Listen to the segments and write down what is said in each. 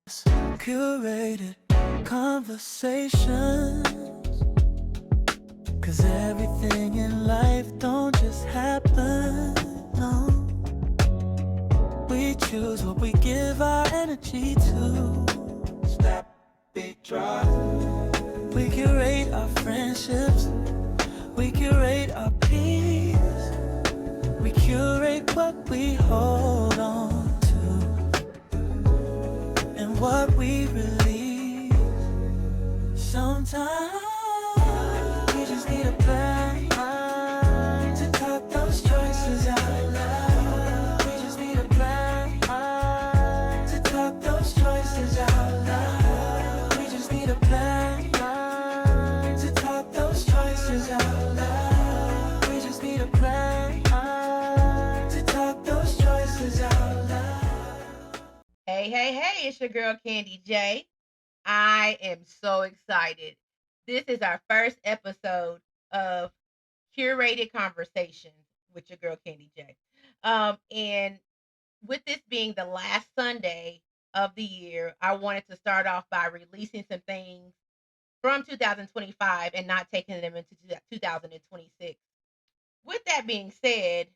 Curated conversations. Cause everything in life don't just happen. No, we choose what we give our energy to. Stop, big drop. We curate our friendships. We curate our peace. We curate what we hold on to and what we release. Sometimes we just need a plan to talk those choices out loud. We just need a plan to talk those choices out loud. We just need a plan to talk those choices out loud. We just need a plan to talk those choices out loud. Hey, hey, hey, it's your girl Candy J. I am so excited. This is our first episode of Curated Conversations with your girl Candy J. And with this being the last Sunday of the year, I wanted to start off by releasing some things from 2025 and not taking them into 2026. With that being said,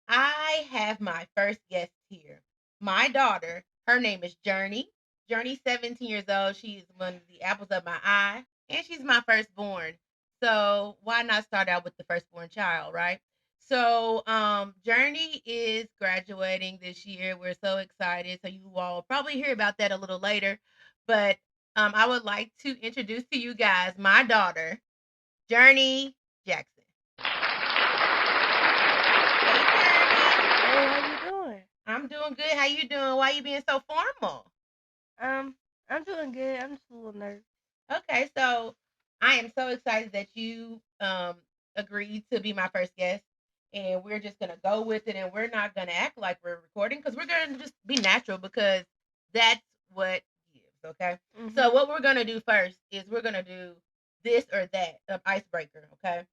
I have my first guest here. My daughter, her name is Journey. Journey's 17 years old. She's one of the apples of my eye, and she's my firstborn. So why not start out with the firstborn child, right? So Journey is graduating this year. We're so excited. So you all will probably hear about that a little later. But I would like to introduce to you guys my daughter, Journey Jackson. Hey, Journey. Hey, how you doing? I'm doing good. How you doing? Why you being so formal? Um, I'm doing good. I'm just a little nervous. Okay, so I am so excited that you agreed to be my first guest, and we're just gonna go with it, and we're not gonna act like we're recording because we're gonna just be natural because that's what gives. Okay, so Mhm. what we're gonna do first is we're gonna do this or that icebreaker. Okay,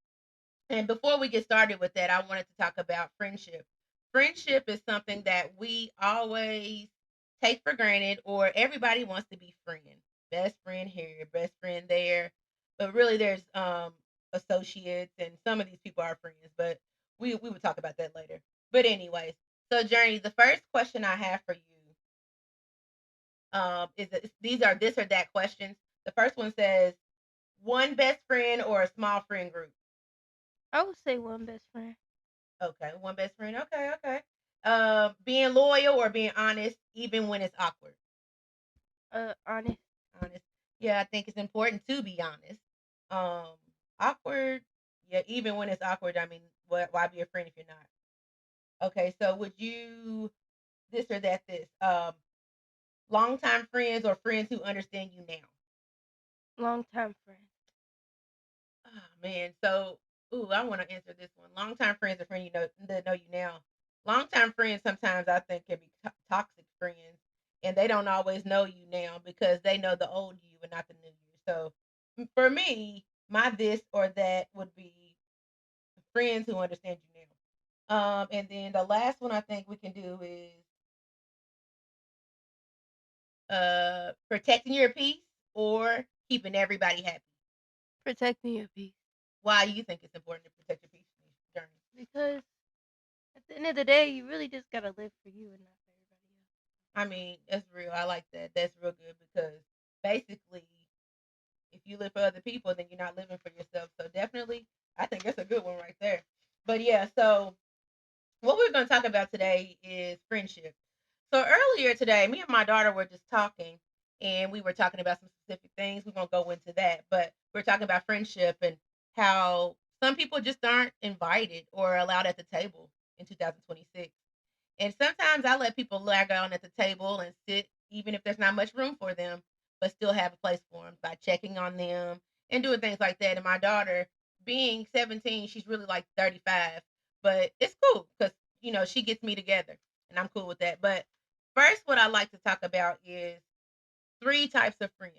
and before we get started with that, I wanted to talk about friendship. Friendship is something that we always take for granted, or everybody wants to be friends. Best friend here, best friend there. But really, there's associates, and some of these people are friends, but we would talk about that later. But, anyways, so Journey, the first question I have for you is that these are this or that questions. The first one says, one best friend or a small friend group? I would say one best friend. Okay, one best friend. Okay, okay. Being loyal or being honest, even when it's awkward. Honest. Honest. Yeah, I think it's important to be honest. Um, Awkward. Yeah, even when it's awkward. I mean, why be a friend if you're not? Okay, so would you this or that this? Longtime friends or friends who understand you now? Long time friend. Oh man, so ooh, I want to answer this one. Longtime friends or friends you know that know you now. Longtime friends sometimes I think can be toxic friends, and they don't always know you now because they know the old you and not the new you. So for me, my this or that would be friends who understand you now. And then the last one I think we can do is protecting your peace or keeping everybody happy. Protecting your peace. Why you think it's important to protect your peace in this journey? Because at the end of the day, you really just gotta live for you and not for everybody else. I mean, that's real. I like that. That's real good because basically, if you live for other people, then you're not living for yourself. So definitely, I think that's a good one right there. But yeah, so what we're going to talk about today is friendship. So earlier today, me and my daughter were just talking, and we were talking about some specific things. We won't go into that, but we're talking about friendship and how some people just aren't invited or allowed at the table in 2026. And sometimes I let people lag on at the table and sit, even if there's not much room for them, but still have a place for them by checking on them and doing things like that. And my daughter, being 17, she's really like 35, but it's cool because, she gets me together and I'm cool with that. But first, what I like to talk about is three types of friends.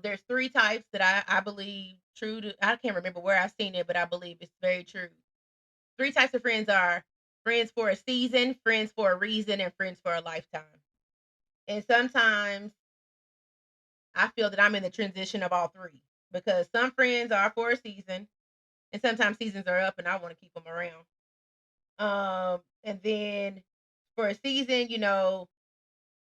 There's three types that I believe true to, I can't remember where I've seen it, but I believe it's very true. Three types of friends are friends for a season, friends for a reason, and friends for a lifetime. And sometimes I feel that I'm in the transition of all three because some friends are for a season, and sometimes seasons are up, and I want to keep them around. And then for a season,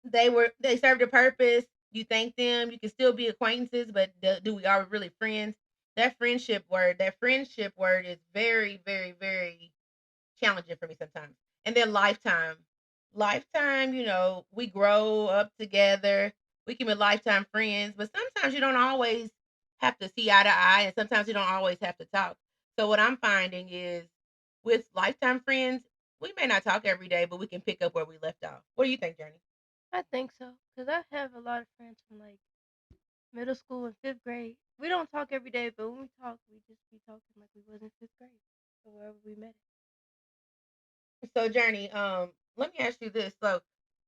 they served a purpose. You thank them. You can still be acquaintances, but do we are we really friends? That friendship word is very, very, very challenging for me sometimes. And then lifetime, we grow up together. We can be lifetime friends, but sometimes you don't always have to see eye to eye, and sometimes you don't always have to talk. So what I'm finding is with lifetime friends, we may not talk every day, but we can pick up where we left off. What do you think, Journey? I think so, cause I have a lot of friends from like middle school and fifth grade. We don't talk every day, but when we talk, we just be talking like we was in fifth grade or wherever we met. So, Journey, let me ask you this. So,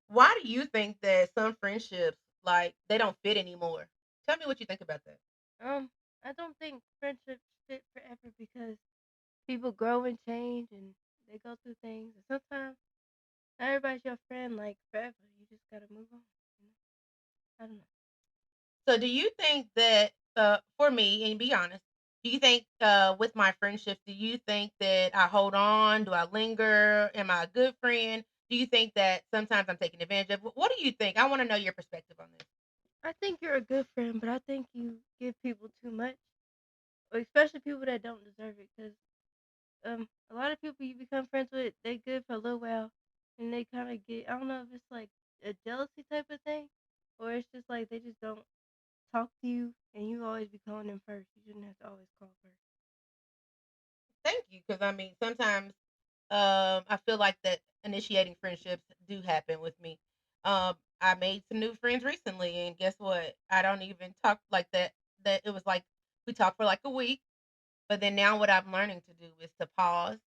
why do you think that some friendships like they don't fit anymore? Tell me what you think about that. I don't think friendships fit forever because people grow and change and they go through things. And sometimes not everybody's your friend like forever. You just gotta move on. You know? I don't know. So, do you think that for me, and be honest, do you think with my friendships, do you think that I hold on? Do I linger? Am I a good friend? Do you think that sometimes I'm taken advantage of? What do you think? I want to know your perspective on this. I think you're a good friend, but I think you give people too much, or especially people that don't deserve it. Because a lot of people you become friends with, they good for a little while, and they kind of get. I don't know if it's like a jealousy type of thing, or it's just like they just don't talk to you, and you always be calling them first. You shouldn't have to always call first. Thank you, because I mean, sometimes I feel like that initiating friendships do happen with me. I made some new friends recently, and guess what? I don't even talk like that. That it was like we talked for like a week, but then now what I'm learning to do is to pause,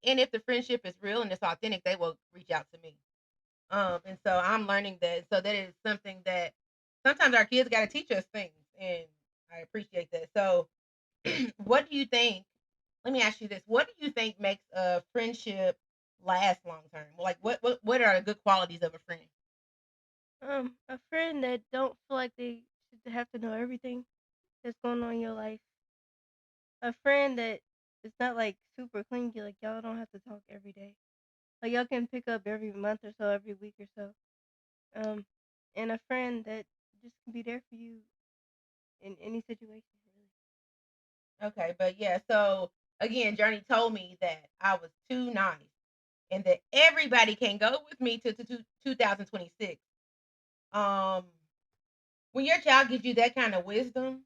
and if the friendship is real and it's authentic, they will reach out to me. And so I'm learning that. So that is something that sometimes our kids got to teach us things, and I appreciate that. So, what do you think? Let me ask you this: what do you think makes a friendship last long term? Like, what are the good qualities of a friend? A friend that don't feel like they should have to know everything that's going on in your life. A friend that is not like super clingy, like y'all don't have to talk every day. Like y'all can pick up every month or so, every week or so. Um, and a friend that just can be there for you in any situation, really. Okay, but yeah. So again, Journey told me that I was too nice, and that everybody can go with me to 2026. Um, when your child gives you that kind of wisdom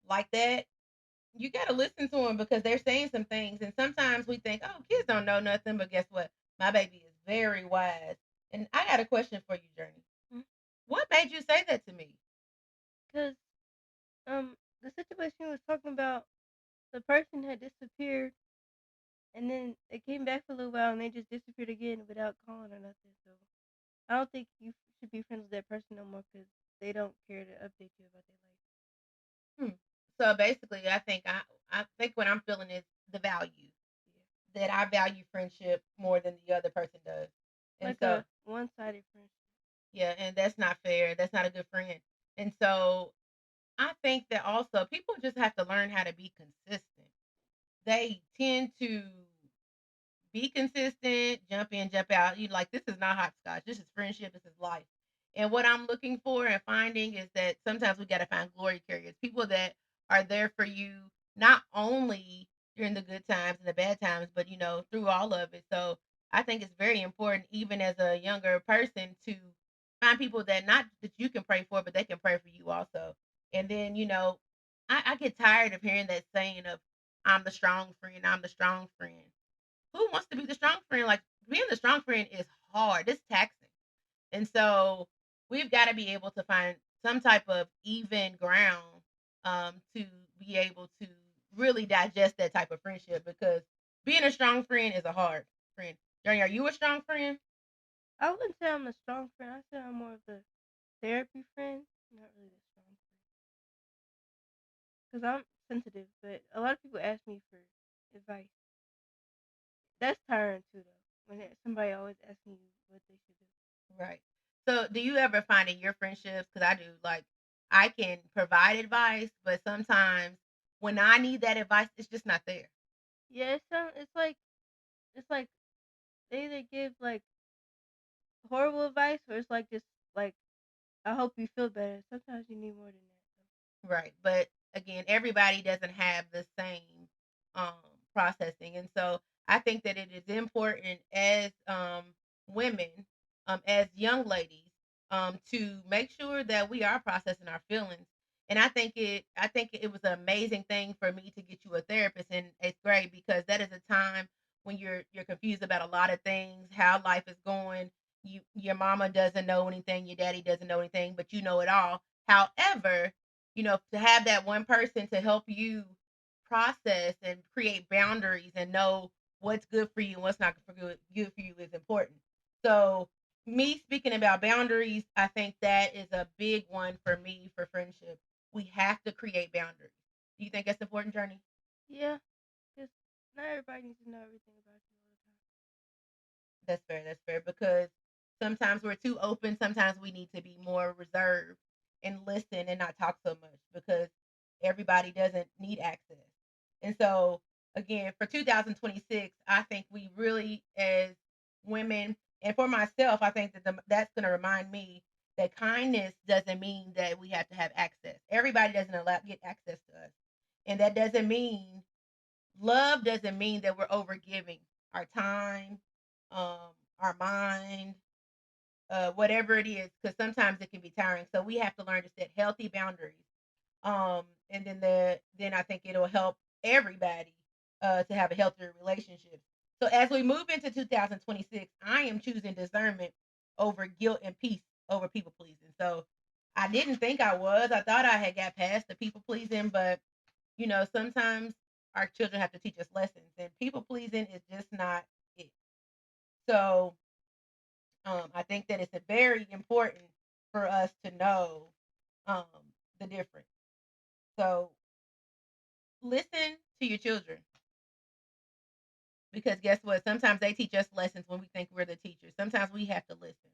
like that, you got to listen to them because they're saying some things. And sometimes we think, oh, kids don't know nothing. But guess what? My baby is very wise. And I got a question for you, Journey. What made you say that to me? Because the situation we was talking about, the person had disappeared, and then they came back for a little while, and they just disappeared again without calling or nothing. So I don't think you should be friends with that person no more because they don't care to update you about their life. Hmm. So basically, I think what I'm feeling is the value that I value friendship more than the other person does. And Like so, a one-sided friendship. yeah, and that's not fair. That's not a good friend. And so I think that also people just have to learn how to be consistent. They tend to be consistent, jump in, jump out. You like this is not hopscotch. This is friendship. This is life. And what I'm looking for and finding is that sometimes we got to find glory carriers, people that are there for you not only during the good times and the bad times, but through all of it. So I think it's very important, even as a younger person, to find people that not that you can pray for, but they can pray for you also. And then I get tired of hearing that saying of I'm the strong friend, I'm the strong friend. Who wants to be the strong friend? Like being the strong friend is hard. It's taxing. And so we've got to be able to find some type of even ground to be able to really digest that type of friendship because being a strong friend is a hard friend. Journey, are you a strong friend? I wouldn't say I'm a strong friend. I say I'm more of the therapy friend, not really the strong friend. Because I'm sensitive, but a lot of people ask me for advice. That's tiring too, though. When somebody always asking you what they should do. Right. So, do you ever find in your friendships, because I do, like, I can provide advice, but sometimes when I need that advice, it's just not there. Yeah, it's like they either give like horrible advice or it's like just like I hope you feel better. Sometimes you need more than that. Right. But again, everybody doesn't have the same um processing. And so I think that it is important as women, as young ladies, to make sure that we are processing our feelings. And I think it was an amazing thing for me to get you a therapist in 8th grade, because that is a time when you're confused about a lot of things, how life is going. Your mama doesn't know anything, your daddy doesn't know anything, but you know it all. However, to have that one person to help you process and create boundaries and know what's good for you and what's not good for you is important. So, me speaking about boundaries, I think that is a big one for me for friendship. We have to create boundaries. Do you think that's important, Journey? Yeah, because not everybody needs to know everything about you all the time. That's fair. That's fair. Because sometimes we're too open. Sometimes we need to be more reserved and listen and not talk so much, because everybody doesn't need access. And so, again, for 2026, I think we really, as women, and for myself, I think that that's going to remind me that kindness doesn't mean that we have to have access. Everybody doesn't allow get access to us, and that doesn't mean love doesn't mean that we're overgiving our time, um, our mind, whatever it is, because sometimes it can be tiring. So we have to learn to set healthy boundaries. And then I think it'll help everybody to have a healthier relationship. So as we move into 2026, I am choosing discernment over guilt and peace over people pleasing. So I didn't think I was. I thought I had got past the people pleasing, but sometimes our children have to teach us lessons, and people pleasing is just not it. So I think that it's a very important for us to know um, the difference. So listen to your children, because guess what? Sometimes they teach us lessons when we think we're the teacher. Sometimes we have to listen.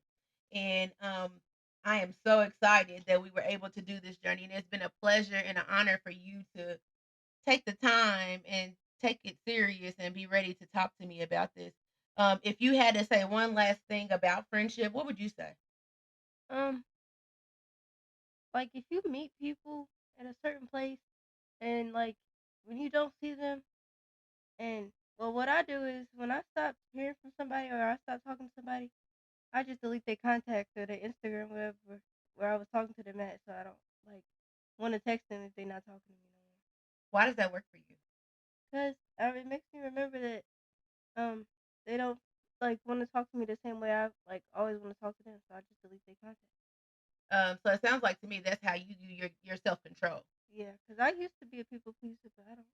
And I am so excited that we were able to do this journey, and it's been a pleasure and an honor for you to take the time and take it serious and be ready to talk to me about this. If you had to say one last thing about friendship, what would you say? Um, like if you meet people at a certain place and like when you don't see them and well what I do is when I stop hearing from somebody or I stop talking to somebody, I just delete their contacts or their Instagram wherever where I was talking to them at so I don't like want to text them if they're not talking to me no more. Why does that work for you? Cause it makes me remember that um they don't like want to talk to me the same way I like always want to talk to them, so I just delete their contacts. So it sounds like to me that's how you do your self control. Yeah, cause I used to be a people pleaser, but I don't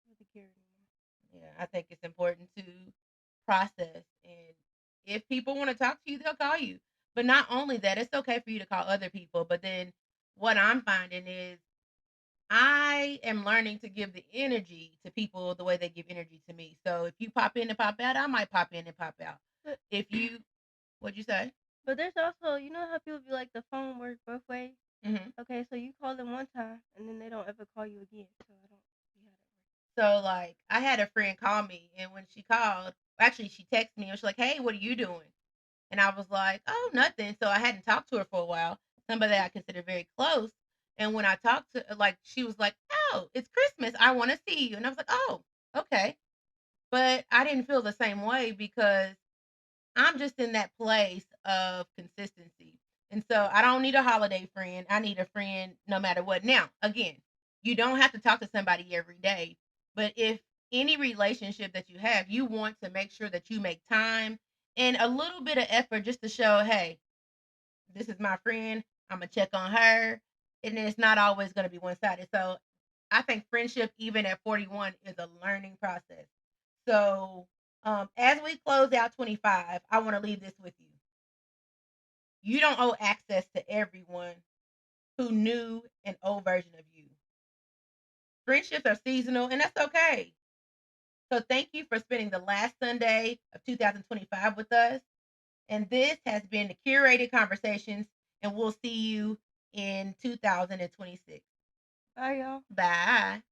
really care anymore. Yeah, I think it's important to process, and if people want to talk to you, they'll call you. But not only that, it's okay for you to call other people. But then what I'm finding is I am learning to give the energy to people the way they give energy to me. So if you pop in and pop out, I might pop in and pop out. But If you, what'd you say? but there's also you know how people be like the phone works both ways. Hmm. Okay, so you call them one time and then they don't ever call you again. So I don't see how that So like, I had a friend call me, and when she called, actually she texted me and she's like, "Hey, what are you doing?" And I was like, "Oh, nothing." So I hadn't talked to her for a while. Somebody that I consider very close. And when I talked to, like, she was like, "Oh, it's Christmas. I want to see you." And I was like, "Oh, okay." But I didn't feel the same way, because I'm just in that place of consistency. And so I don't need a holiday friend. I need a friend no matter what. Now, again, you don't have to talk to somebody every day, but if any relationship that you have, you want to make sure that you make time and a little bit of effort just to show, hey, this is my friend. I'm going to check on her. And it's not always going to be one sided. So I think friendship, even at 41, is a learning process. So as we close out 25, I want to leave this with you. You don't owe access to everyone who knew an old version of you. Friendships are seasonal, and that's okay. So thank you for spending the last Sunday of 2025 with us. And this has been the Curated Conversations, and we'll see you in 2026. Bye, y'all. Bye.